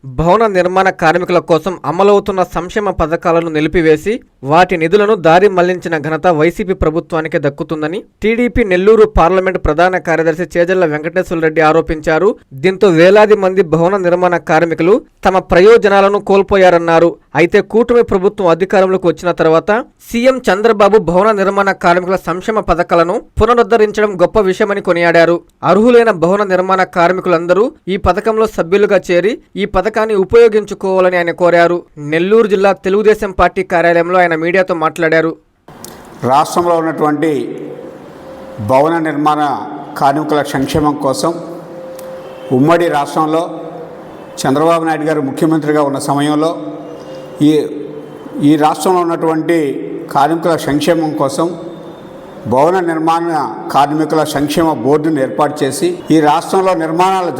భవన నిర్మాణ కార్మికుల కోసం అమలవుతున్న సంక్షేమ పథకాలను నిలిపివేసి వాటి నిధులను దారి మళ్లించిన ఘనత వైసీపీ ప్రభుత్వానికి దక్కుతుందని టీడీపీ నెల్లూరు పార్లమెంటు ప్రధాన కార్యదర్శి చేజల్ల వెంకటేశ్వరరెడ్డి ఆరోపించారు. దీంతో వేలాది మంది భవన నిర్మాణ కార్మికులు తమ ప్రయోజనాలను కోల్పోయారన్నారు. అయితే కూటమి ప్రభుత్వం అధికారంలోకి వచ్చిన తర్వాత సీఎం చంద్రబాబు భవన నిర్మాణ కార్మికుల సంక్షేమ పథకాలను పునరుద్ధరించడం గొప్ప విషయమని కొనియాడారు. అర్హులైన భవన నిర్మాణ కార్మికులందరూ ఈ పథకంలో సభ్యులుగా చేరి ఈ పథకాన్ని ఉపయోగించుకోవాలని ఆయన కోరారు. నెల్లూరు జిల్లా తెలుగుదేశం పార్టీ కార్యాలయంలో ఆయన మీడియాతో మాట్లాడారు. రాష్ట్రంలో ఉన్నటువంటి భవన నిర్మాణ కార్మికుల సంక్షేమం కోసం ఉమ్మడి రాష్ట్రంలో చంద్రబాబు నాయుడు గారు ముఖ్యమంత్రిగా ఉన్న సమయంలో ఈ రాష్ట్రంలో ఉన్నటువంటి కార్మికుల సంక్షేమం కోసం భవన నిర్మాణ కార్మికుల సంక్షేమ బోర్డును ఏర్పాటు చేసి ఈ రాష్ట్రంలో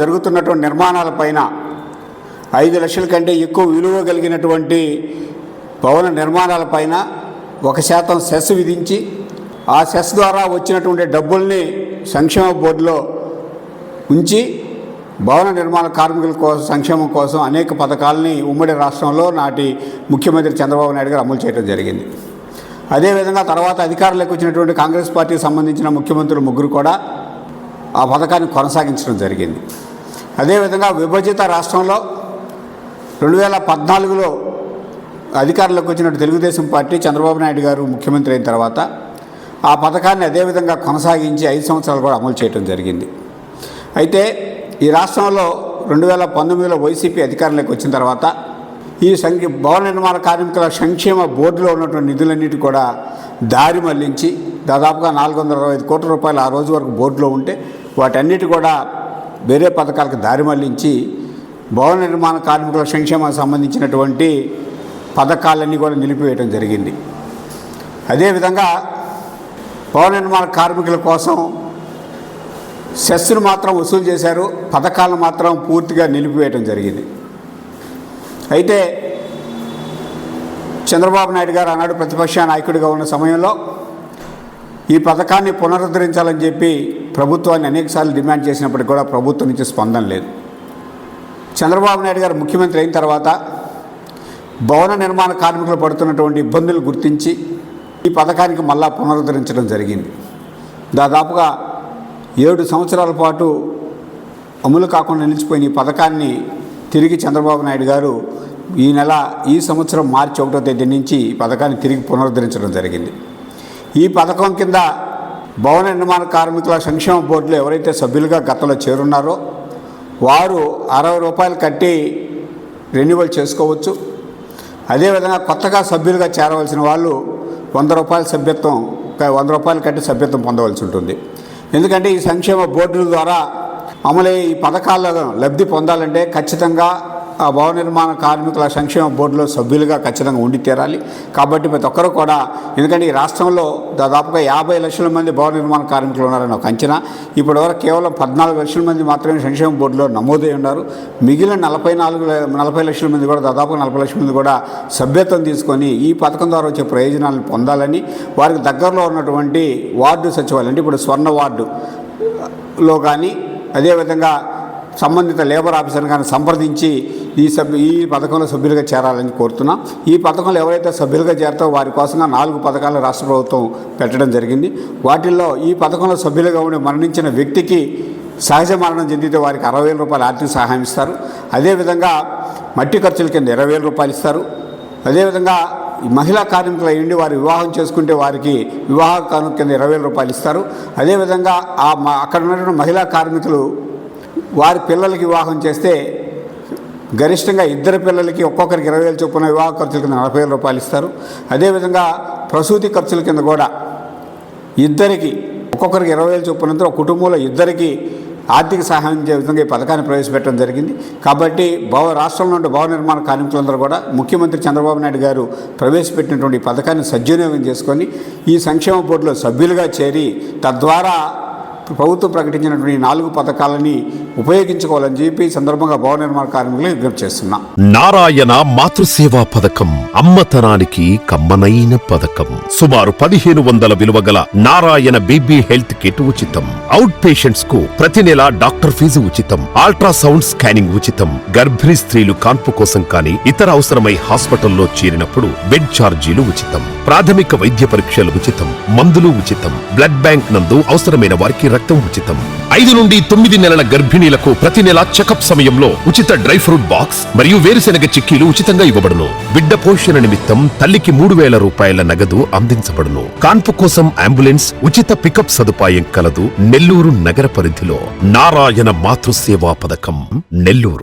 జరుగుతున్నటువంటి నిర్మాణాలపైన 5 లక్షల కంటే ఎక్కువ విలువ కలిగినటువంటి భవన నిర్మాణాలపైన 1% సెస్ విధించి ఆ సెస్ ద్వారా వచ్చినటువంటి డబ్బుల్ని సంక్షేమ బోర్డులో ఉంచి భవన నిర్మాణ కార్మికుల కోసం సంక్షేమం కోసం అనేక పథకాలని ఉమ్మడి రాష్ట్రంలో నాటి ముఖ్యమంత్రి చంద్రబాబు నాయుడు గారు అమలు చేయడం జరిగింది. అదేవిధంగా తర్వాత అధికారంలోకి వచ్చినటువంటి కాంగ్రెస్ పార్టీకి సంబంధించిన ముఖ్యమంత్రులు ముగ్గురు కూడా ఆ పథకాన్ని కొనసాగించడం జరిగింది. అదేవిధంగా విభజిత రాష్ట్రంలో 2014లో అధికారంలోకి వచ్చినట్టు తెలుగుదేశం పార్టీ చంద్రబాబు నాయుడు గారు ముఖ్యమంత్రి అయిన తర్వాత ఆ పథకాన్ని అదేవిధంగా కొనసాగించి 5 సంవత్సరాలు కూడా అమలు చేయడం జరిగింది. అయితే ఈ రాష్ట్రంలో 2019లో వైసీపీ అధికారంలోకి వచ్చిన తర్వాత ఈ భవన నిర్మాణ కార్మికుల సంక్షేమ బోర్డులో ఉన్నటువంటి నిధులన్నిటి కూడా దారి మళ్లించి దాదాపుగా 425 కోట్ల రూపాయలు ఆ రోజు వరకు బోర్డులో ఉంటే వాటన్నిటి కూడా వేరే పథకాలకు దారి మళ్లించి భవన నిర్మాణ కార్మికుల సంక్షేమానికి సంబంధించినటువంటి పథకాలన్నీ కూడా నిలిపివేయడం జరిగింది. అదేవిధంగా భవన నిర్మాణ కార్మికుల కోసం సెస్సును మాత్రం వసూలు చేశారు, పథకాలను మాత్రం పూర్తిగా నిలిపివేయడం జరిగింది. అయితే చంద్రబాబు నాయుడు గారు ఆనాడు ప్రతిపక్ష నాయకుడిగా ఉన్న సమయంలో ఈ పథకాన్ని పునరుద్ధరించాలని చెప్పి ప్రభుత్వాన్ని అనేకసార్లు డిమాండ్ చేసినప్పటికీ కూడా ప్రభుత్వం నుంచి స్పందన లేదు. చంద్రబాబు నాయుడు గారు ముఖ్యమంత్రి అయిన తర్వాత భవన నిర్మాణ కార్మికులు పడుతున్నటువంటి ఇబ్బందులు గుర్తించి ఈ పథకానికి మళ్ళా పునరుద్ధరించడం జరిగింది. దాదాపుగా 7 సంవత్సరాల పాటు అమలు కాకుండా నిలిచిపోయిన ఈ పథకాన్ని తిరిగి చంద్రబాబు నాయుడు గారు ఈ సంవత్సరం మార్చి 1వ తేదీ నుంచి ఈ పథకాన్ని తిరిగి పునరుద్ధరించడం జరిగింది. ఈ పథకం కింద భవన నిర్మాణ కార్మికుల సంక్షేమ బోర్డులో ఎవరైతే సభ్యులుగా గతంలో చేరున్నారో వారు 60 రూపాయలు కట్టి రెన్యువల్ చేసుకోవచ్చు. అదేవిధంగా కొత్తగా సభ్యులుగా చేరవలసిన వాళ్ళు 100 రూపాయలు కట్టి సభ్యత్వం పొందవలసి ఉంటుంది. ఎందుకంటే ఈ సంక్షేమ బోర్డుల ద్వారా అమలయ్యే ఈ పథకాలను లబ్ధి పొందాలంటే ఖచ్చితంగా ఆ భవన నిర్మాణ కార్మికుల సంక్షేమ బోర్డులో సభ్యులుగా ఖచ్చితంగా ఉండి తీరాలి. కాబట్టి ప్రతి ఒక్కరు కూడా, ఎందుకంటే ఈ రాష్ట్రంలో దాదాపుగా 50 లక్షల మంది భవన నిర్మాణ కార్మికులు ఉన్నారని ఒక అంచనా. ఇప్పటివరకు కేవలం 14 లక్షల మంది మాత్రమే సంక్షేమ బోర్డులో నమోదై ఉన్నారు. మిగిలిన 40 లక్షల మంది కూడా దాదాపు 40 లక్షల మంది కూడా సభ్యత్వం తీసుకొని ఈ పథకం ద్వారా వచ్చే ప్రయోజనాలను పొందాలని వారికి దగ్గరలో ఉన్నటువంటి వార్డు సచివాలయం, అంటే ఇప్పుడు స్వర్ణ వార్డులో కానీ అదేవిధంగా సంబంధిత లేబర్ ఆఫీసర్ని కానీ సంప్రదించి ఈ పథకంలో సభ్యులుగా చేరాలని కోరుతున్నాం. ఈ పథకంలో ఎవరైతే సభ్యులుగా చేరతారో వారి కోసంగా 4 పథకాలు రాష్ట్ర ప్రభుత్వం పెట్టడం జరిగింది. వాటిల్లో ఈ పథకంలో సభ్యులుగా ఉండి మరణించిన వ్యక్తికి సహజ మరణం చెందితే వారికి 60,000 రూపాయలు ఆర్థిక సహాయం ఇస్తారు. అదేవిధంగా మట్టి ఖర్చుల కింద 20,000 రూపాయలు ఇస్తారు. అదేవిధంగా మహిళా కార్మికులు అయ్యండి వారు వివాహం చేసుకుంటే వారికి వివాహ కానుక కింద 20,000 రూపాయలు ఇస్తారు. అదేవిధంగా అక్కడ ఉన్నటువంటి మహిళా కార్మికులు వారి పిల్లలకి వివాహం చేస్తే గరిష్టంగా 2 పిల్లలకి ఒక్కొక్కరికి 20,000 చొప్పున వివాహ ఖర్చుల కింద 40,000 రూపాయలు ఇస్తారు. అదేవిధంగా ప్రసూతి ఖర్చుల కింద కూడా ఒక్కొక్కరికి 20,000 చొప్పునంతా ఒక కుటుంబంలో 2కి ఆర్థిక సహాయం చేసే విధంగా ఈ పథకాన్ని ప్రవేశపెట్టడం జరిగింది. కాబట్టి రాష్ట్రంలో ఉండే భవన నిర్మాణ కార్మికులందరూ కూడా ముఖ్యమంత్రి చంద్రబాబు నాయుడు గారు ప్రవేశపెట్టినటువంటి ఈ పథకాన్ని సద్వినియోగం చేసుకొని ఈ సంక్షేమ బోర్డులో సభ్యులుగా చేరి తద్వారా ప్రభుత్వం ప్రకటించినటువంటి ఈ 4 పథకాలని ఉపయోగించుకోవాలని చెప్పి ఈ సందర్భంగా భవన నిర్మాణ కార్మికులు విజ్ఞప్తి చేస్తున్నాం. నారాయణ మాతృసేవా పథకం అమ్మతనానికి కమ్మనైన పథకం. సుమారు 1500 విలువ గల నారాయణ బేబీ హెల్త్ కిట్ ఉచితం. అవుట్ పేషెంట్స్ కు ప్రతి నెల డాక్టర్ ఫీజు ఉచితం. అల్ట్రాసౌండ్ స్కానింగ్ ఉచితం. గర్భిణీ స్త్రీలు కాన్పు కోసం కానీ ఇతర అవసరమై హాస్పిటల్లో చేరినప్పుడు బెడ్ ఛార్జీలు ఉచితం. ప్రాథమిక వైద్య పరీక్షలు ఉచితం. మందులు ఉచితం. బ్లడ్ బ్యాంక్ నందు అవసరమైన వారికి రక్తం ఉచితం. 5 నుండి 9 నెలల గర్భిణీలకు ప్రతి నెల చెకప్ సమయంలో ఉచిత డ్రై ఫ్రూట్ బాక్స్ మరియు వేరుశెనగ చిక్కీలు ఉచితంగా ఇవ్వబడును. బిడ్డ పోషణ నిమిత్తం తల్లికి 3000 రూపాయల నగదు అందించబడును. కాన్పు కోసం అంబులెన్స్ ఉచిత పికప్ సదుపాయం కలదు. నెల్లూరు నగర పరిధిలో నారాయణ మాతృసేవా పథకం నెల్లూరు.